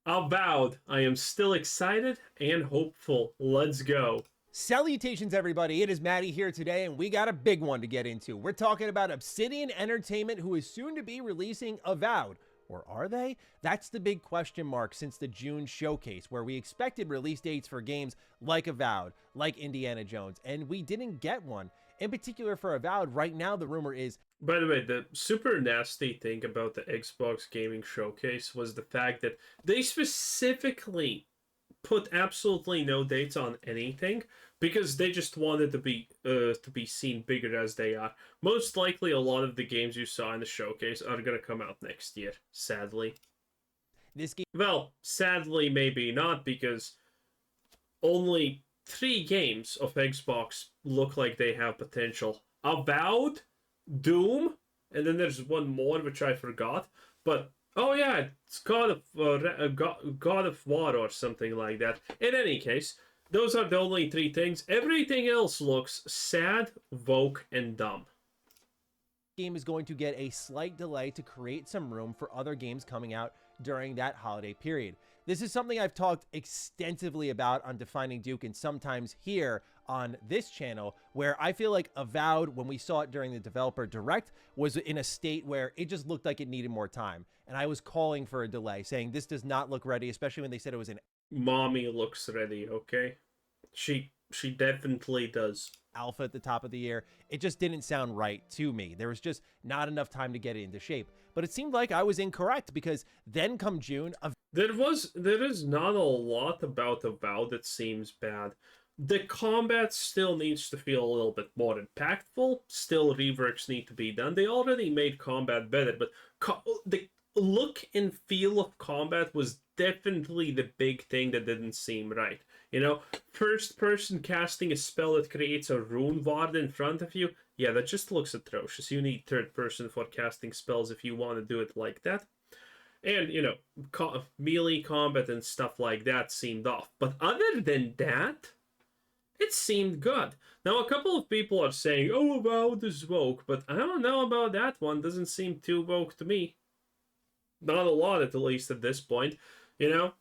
Avowed. I am still excited and hopeful. Let's go. Salutations, everybody. It is Maddie here today, and we got a big one to get into. We're talking about Obsidian Entertainment, who is soon to be releasing Avowed. Or are they? That's the big question mark since the June showcase, where we expected release dates for games like Avowed, like Indiana Jones, and we didn't get one. In particular for Avowed, right now the rumor is... By the way, the super nasty thing about the Xbox Gaming Showcase was the fact that they specifically put absolutely no dates on anything because they just wanted to be seen bigger as they are. Most likely, a lot of the games you saw in the showcase are gonna come out next year. Sadly, this game... Well, sadly, maybe not because only 3 games of Xbox look like they have potential. Avowed, Doom, and then there's one more which I forgot. But oh yeah, it's God of War or something like that. In any case, those are the only 3 things. Everything else looks sad, woke, and dumb. Game is going to get a slight delay to create some room for other games coming out during that holiday period. This is something I've talked extensively about on Defining Duke and sometimes here on this channel, where I feel like Avowed, when we saw it during the developer direct, was in a state where it just looked like it needed more time. And I was calling for a delay, saying this does not look ready, especially when they said it was an... Mommy looks ready, okay? She definitely does. Alpha at the top of the year. It just didn't sound right to me. There was just not enough time to get it into shape. But it seemed like I was incorrect, because then come June... There is not a lot about Avowed that seems bad. The combat still needs to feel a little bit more impactful. Still, reworks need to be done. They already made combat better, but the look and feel of combat was definitely the big thing that didn't seem right. You know, first person casting a spell that creates a rune ward in front of you, yeah, that just looks atrocious. You need third person for casting spells if you want to do it like that. And, you know, melee combat and stuff like that seemed off. But other than that, it seemed good. Now, a couple of people are saying, oh, Avowed is woke, but I don't know about that one. Doesn't seem too woke to me. Not a lot, at least at this point. You know,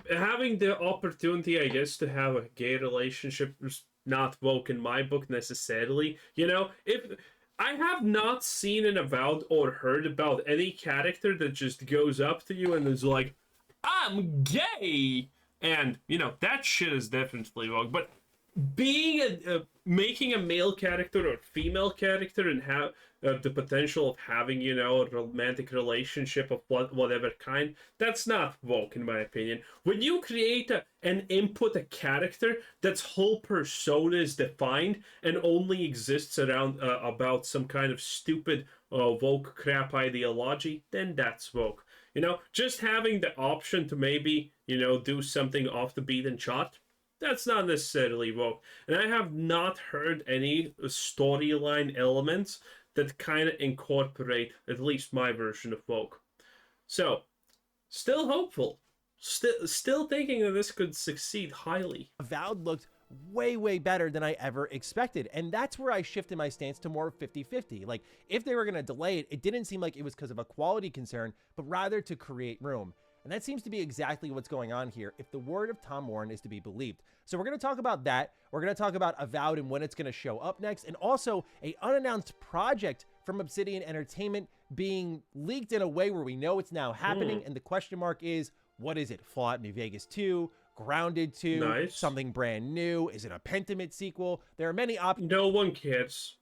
having the opportunity, I guess, to have a gay relationship is not woke in my book necessarily. You know, if I have not seen an Avowed or heard about any character that just goes up to you and is like, I'm gay! And, you know, that shit is definitely woke. But being making a male character or female character and have the potential of having, you know, a romantic relationship of whatever kind, that's not woke in my opinion. When you create and input a character that's whole persona is defined and only exists around about some kind of stupid woke crap ideology, then that's woke. You know, just having the option to maybe, you know, do something off the beaten chart, that's not necessarily woke. And I have not heard any storyline elements that kind of incorporate at least my version of woke. So, still hopeful. Still thinking that this could succeed highly. Avowed looked way better than I ever expected. And that's where I shifted my stance to more 50-50. Like, if they were going to delay it, it didn't seem like it was because of a quality concern, but rather to create room. And that seems to be exactly what's going on here, if the word of Tom Warren is to be believed. So we're going to talk about that. We're going to talk about Avowed and when it's going to show up next, and also a unannounced project from Obsidian Entertainment being leaked in a way where we know it's now happening. And the question mark is, what is it? Fallout New Vegas 2? Grounded 2? Nice. Something brand new? Is it a Pentiment sequel? There are many options. No one cares.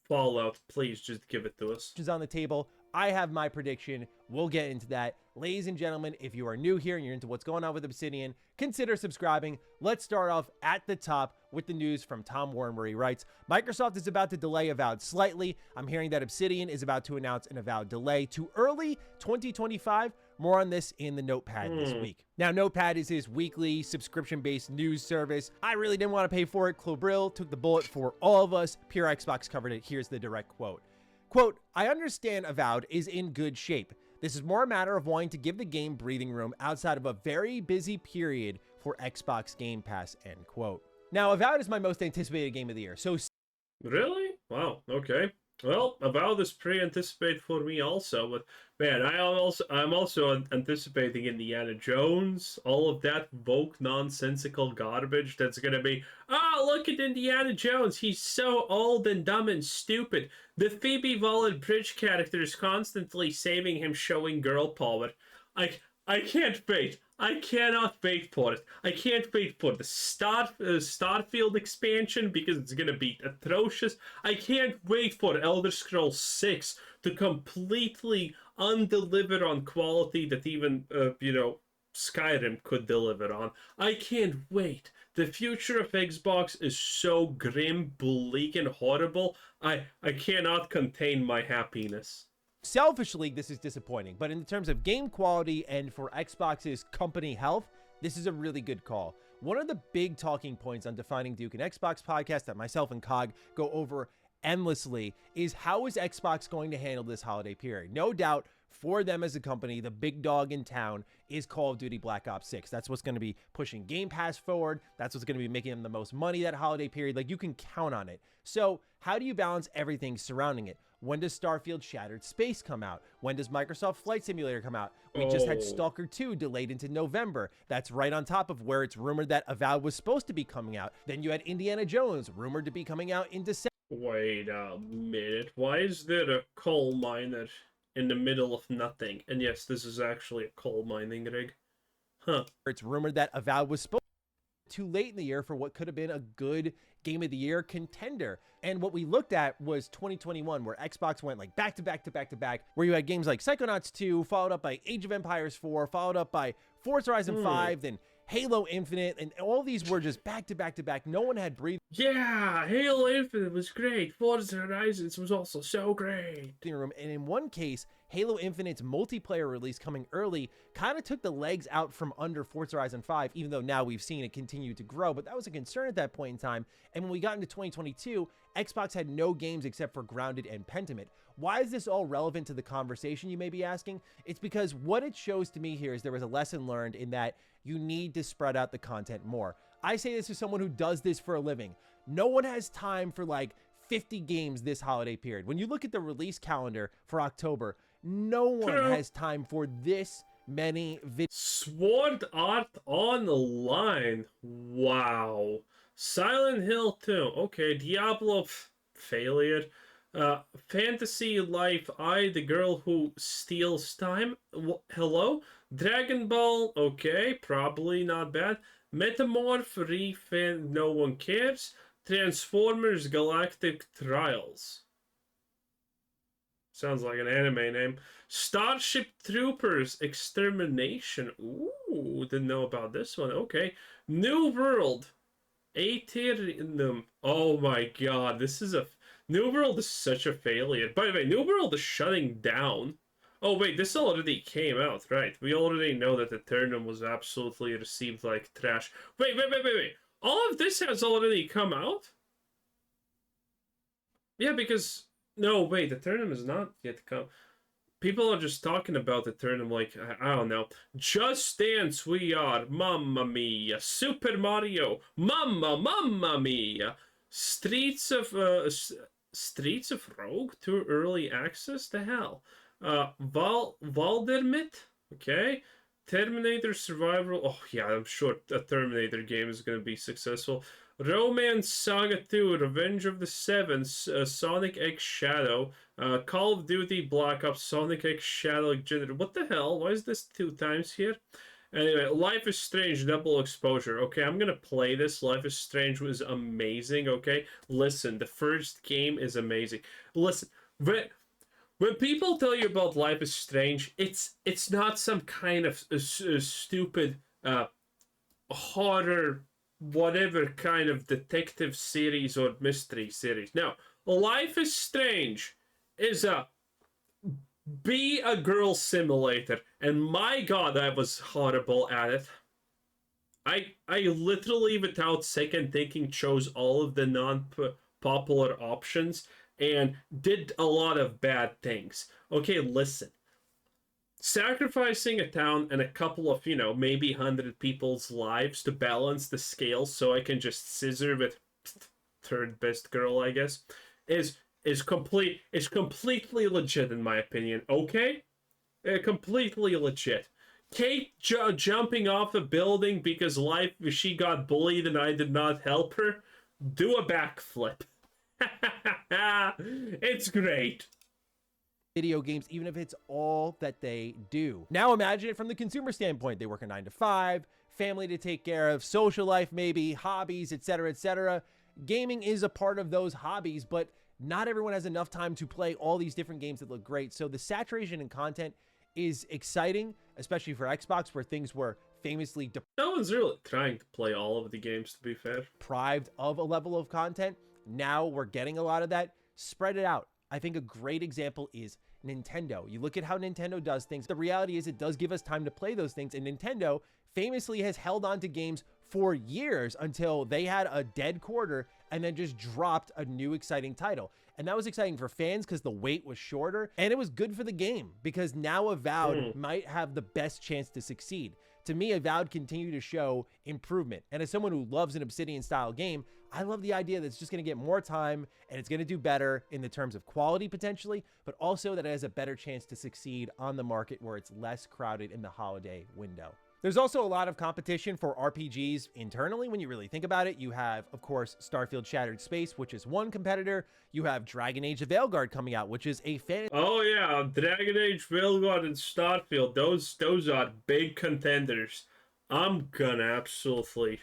Fallout, please just give it to us. On the table. I have my prediction. We'll get into that. Ladies and gentlemen, if you are new here and you're into what's going on with Obsidian, consider subscribing. Let's start off at the top with the news from Tom Warren, where he writes, Microsoft is about to delay Avowed slightly. I'm hearing that Obsidian is about to announce an Avowed delay to early 2025. More on this in the Notepad this week. Now, Notepad is his weekly subscription-based news service. I really didn't want to pay for it. Clobril took the bullet for all of us. Pure Xbox covered it. Here's the direct quote. Quote, I understand Avowed is in good shape. This is more a matter of wanting to give the game breathing room outside of a very busy period for Xbox Game Pass, end quote. Now, Avowed is my most anticipated game of the year, so... Really? Wow, okay. Well, Avowed is pretty anticipated for me also, but man, I'm also anticipating Indiana Jones, all of that woke nonsensical garbage that's gonna be. Oh, look at Indiana Jones! He's so old and dumb and stupid. The Phoebe Waller-Bridge character is constantly saving him, showing girl power. I can't wait. I cannot wait for it. I can't wait for the Starfield expansion because it's gonna be atrocious. I can't wait for Elder Scrolls 6 to completely undeliver on quality that even Skyrim could deliver on. I can't wait. The future of Xbox is so grim, bleak, and horrible. I cannot contain my happiness. Selfishly, this is disappointing, but in terms of game quality and for Xbox's company health, this is a really good call. One of the big talking points on Defining Duke and Xbox podcast that myself and Cog go over endlessly is how is Xbox going to handle this holiday period? No doubt for them as a company, the big dog in town is Call of Duty Black Ops 6. That's what's going to be pushing Game Pass forward. That's what's going to be making them the most money that holiday period. Like, you can count on it. So how do you balance everything surrounding it? When does Starfield Shattered Space come out? When does Microsoft Flight Simulator come out? We just had Stalker 2 delayed into November. That's right on top of where it's rumored that Avowed was supposed to be coming out. Then you had Indiana Jones rumored to be coming out in December. Wait a minute. Why is there a coal miner in the middle of nothing? And yes, this is actually a coal mining rig. Huh. It's rumored that Avowed was supposed too late in the year for what could have been a good game of the year contender. And what we looked at was 2021, where Xbox went like back to back to back to back, where you had games like Psychonauts 2, followed up by Age of Empires 4, followed up by Forza Horizon 5, then Halo Infinite, and all these were just back to back to back. No one had breathed. Yeah, Halo Infinite was great. Forza Horizons was also so great. Room. And in one case, Halo Infinite's multiplayer release coming early kind of took the legs out from under Forza Horizon 5, even though now we've seen it continue to grow. But that was a concern at that point in time. And when we got into 2022, Xbox had no games except for Grounded and Pentiment. Why is this all relevant to the conversation, you may be asking? It's because what it shows to me here is there was a lesson learned in that you need to spread out the content more. I say this as someone who does this for a living. No one has time for like 50 games this holiday period. When you look at the release calendar for October, no one has time for this many videos. Sword Art Online. Wow. Silent Hill 2. Okay. Diablo failure. Fantasy Life I, the girl who steals time. Hello? Dragon Ball. Okay. Probably not bad. Metamorph Refan. No one cares. Transformers Galactic Trials. Sounds like an anime name. Starship Troopers Extermination. Ooh, didn't know about this one. Okay. New World. Aetherium. Oh my god, this is a... New World is such a failure. By the way, New World is shutting down. Oh wait, this already came out, right? We already know that Eternum was absolutely received like trash. Wait. All of this has already come out? Yeah, because... No, wait, Eternum is not yet come. People are just talking about Eternum like, I don't know. Just Dance We Are, Mamma Mia. Super Mario, Mamma Mia. Streets of Rogue, too early access? The hell? Valdermit? Okay. Terminator Survival. Oh, yeah, I'm sure a Terminator game is going to be successful. Romance Saga 2, Revenge of the Seven, Sonic X Shadow, Call of Duty Black Ops, Sonic X Shadow Generator. What the hell? Why is this 2 times here? Anyway, Life is Strange Double Exposure. Okay, I'm gonna play this. Life is Strange was amazing, okay? Listen, the first game is amazing. Listen, when people tell you about Life is Strange, it's not some kind of stupid horror, whatever kind of detective series or mystery series. No, Life is Strange is a be a girl simulator, and my god, I was horrible at it. I literally, without second thinking, chose all of the non-popular options and did a lot of bad things. Okay, listen. Sacrificing a town and a couple of, maybe 100 people's lives to balance the scale so I can just scissor with third best girl, I guess, is completely legit in my opinion. Okay, completely legit. Kate jumping off the building because she got bullied and I did not help her. Do a backflip. It's great. Video games, even if it's all that they do. Now imagine it from the consumer standpoint. They work a 9 to 5, family to take care of, social life maybe, hobbies, etc., etc. Gaming is a part of those hobbies, but not everyone has enough time to play all these different games that look great. So the saturation in content is exciting, especially for Xbox, where things were famously No one's really trying to play all of the games, to be fair. deprived of a level of content. Now we're getting a lot of that. Spread it out. I think a great example is Nintendo. You look at how Nintendo does things. The reality is it does give us time to play those things. And Nintendo famously has held on to games for years until they had a dead quarter and then just dropped a new exciting title. And that was exciting for fans because the wait was shorter, and it was good for the game because now Avowed might have the best chance to succeed. To me, Avowed continue to show improvement. And as someone who loves an Obsidian style game, I love the idea that it's just going to get more time and it's going to do better in the terms of quality potentially, but also that it has a better chance to succeed on the market where it's less crowded in the holiday window. There's also a lot of competition for RPGs internally. When you really think about it, you have, of course, Starfield Shattered Space, which is one competitor. You have Dragon Age of Veilguard coming out, which is a fan. Oh yeah, Dragon Age, Veilguard, and Starfield. Those are big contenders. I'm gonna absolutely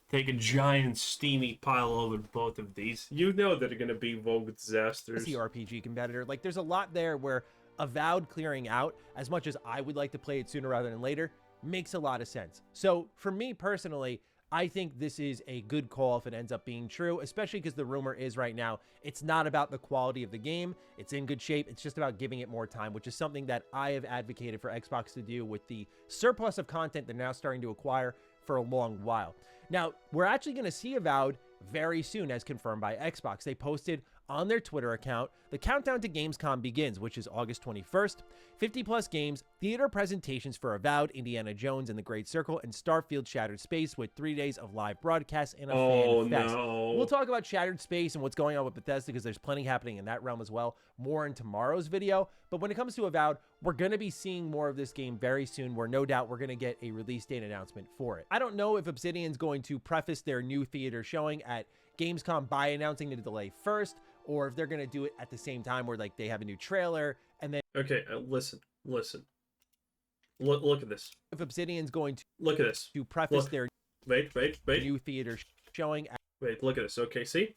take a giant steamy pile over both of these. You know they're gonna be Vogue disasters. The RPG competitor. Like, there's a lot there where Avowed clearing out, as much as I would like to play it sooner rather than later, makes a lot of sense. So for me personally, I think this is a good call if it ends up being true, especially because the rumor is right now, it's not about the quality of the game. It's in good shape. It's just about giving it more time, which is something that I have advocated for Xbox to do with the surplus of content they're now starting to acquire for a long while. Now, we're actually going to see Avowed very soon, as confirmed by Xbox. They posted on their Twitter account, the countdown to Gamescom begins, which is August 21st. 50 plus games, theater presentations for Avowed, Indiana Jones and the Great Circle, and Starfield Shattered Space with 3 days of live broadcasts and a fan fest. No. We'll talk about Shattered Space and what's going on with Bethesda because there's plenty happening in that realm as well, more in tomorrow's video. But when it comes to Avowed, we're going to be seeing more of this game very soon, where no doubt we're going to get a release date announcement for it. I don't know if Obsidian's going to preface their new theater showing at Gamescom by announcing the delay first, or if they're going to do it at the same time where like they have a new trailer and then... Okay, listen. Look at this. If Obsidian's going to... Look at this. To preface their... Wait. New theater showing... Wait, look at this. Okay, see?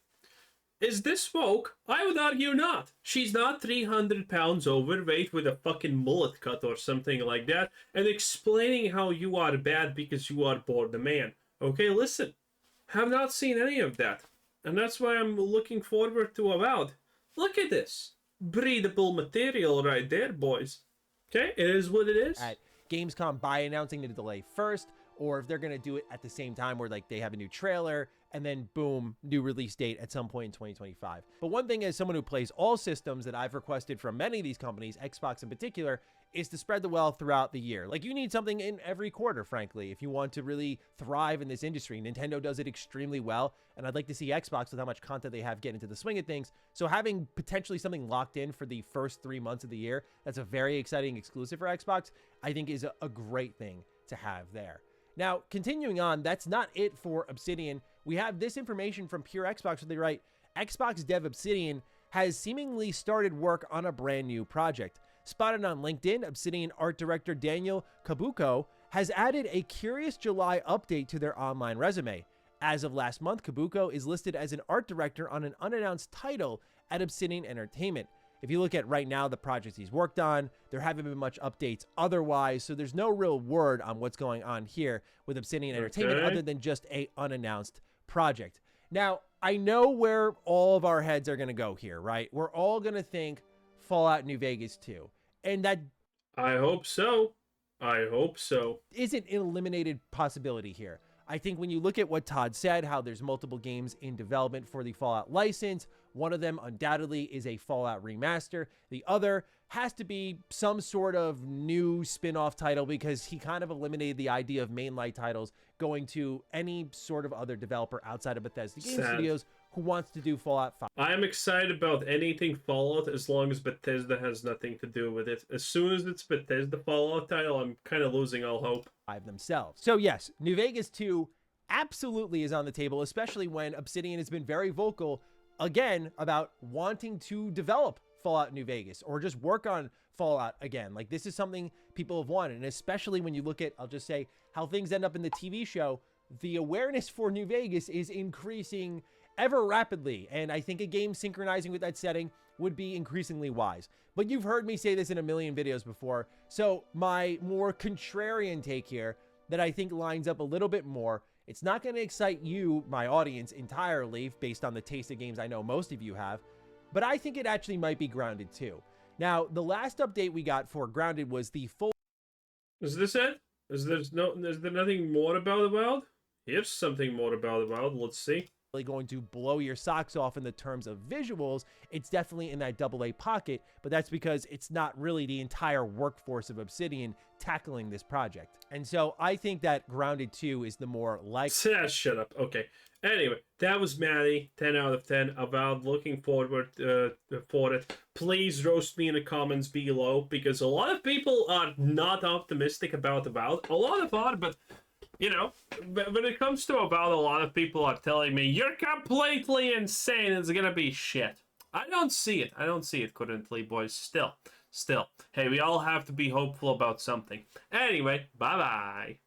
Is this woke? I would argue not. She's not 300 pounds overweight with a fucking mullet cut or something like that, and explaining how you are bad because you are bored a man. Okay, listen. Have not seen any of that. And that's why I'm looking forward to Avowed. Look at this. Breathable material right there, boys. Okay, it is what it is. At Gamescom by announcing the delay first, or if they're going to do it at the same time where like they have a new trailer and then boom, new release date at some point in 2025. But one thing, as someone who plays all systems, that I've requested from many of these companies, Xbox in particular, is to spread the wealth throughout the year. Like, you need something in every quarter, frankly, if you want to really thrive in this industry. Nintendo does it extremely well, and I'd like to see Xbox, with how much content they have, get into the swing of things. So having potentially something locked in for the first 3 months of the year, that's a very exciting exclusive for Xbox, I think is a great thing to have there. Now, continuing on, that's not it for Obsidian. We have this information from Pure Xbox where they write, Xbox dev Obsidian has seemingly started work on a brand new project. Spotted on LinkedIn, Obsidian art director Daniel Kabuko has added a curious July update to their online resume. As of last month, Kabuko is listed as an art director on an unannounced title at Obsidian Entertainment. If you look at right now the projects he's worked on, there haven't been much updates otherwise, so there's no real word on what's going on here with Obsidian Entertainment other than just a unannounced project. Now, I know where all of our heads are going to go here, right? We're all going to think Fallout New Vegas 2. And that... I hope so. Isn't an eliminated possibility here. I think when you look at what Todd said, how there's multiple games in development for the Fallout license, one of them undoubtedly is a Fallout remaster. The other has to be some sort of new spin-off title, because he kind of eliminated the idea of mainline titles going to any sort of other developer outside of Bethesda Game Studios, who wants to do Fallout 5. I am excited about anything Fallout as long as Bethesda has nothing to do with it. As soon as it's Bethesda Fallout title, I'm kind of losing all hope. Themselves. So yes, New Vegas 2 absolutely is on the table, especially when Obsidian has been very vocal again about wanting to develop Fallout New Vegas or just work on Fallout again. Like, this is something people have wanted, and especially when you look at, I'll just say, how things end up in the TV show, the awareness for New Vegas is increasing ever rapidly, and I think a game synchronizing with that setting would be increasingly wise. But you've heard me say this in a million videos before, so my more contrarian take here that I think lines up a little bit more, it's not going to excite you, my audience, entirely based on the taste of games I know most of you have, but I think it actually might be Grounded 2. Now, the last update we got for Grounded was the full... Is this it? Is there nothing more about Avowed? Here's something more about Avowed. Let's see. Going to blow your socks off in the terms of visuals. It's definitely in that AA pocket, but that's because it's not really the entire workforce of Obsidian tackling this project. And so I think that Grounded 2 is the more like... Shut up. Okay. Anyway, that was Maddie. 10 out of 10. Avowed. Looking forward for it. Please roast me in the comments below, because a lot of people are not optimistic about Avowed. A lot of are, but... You know, when it comes to Avowed, a lot of people are telling me, you're completely insane, it's gonna be shit. I don't see it. I don't see it currently, boys. Still. Hey, we all have to be hopeful about something. Anyway, bye-bye.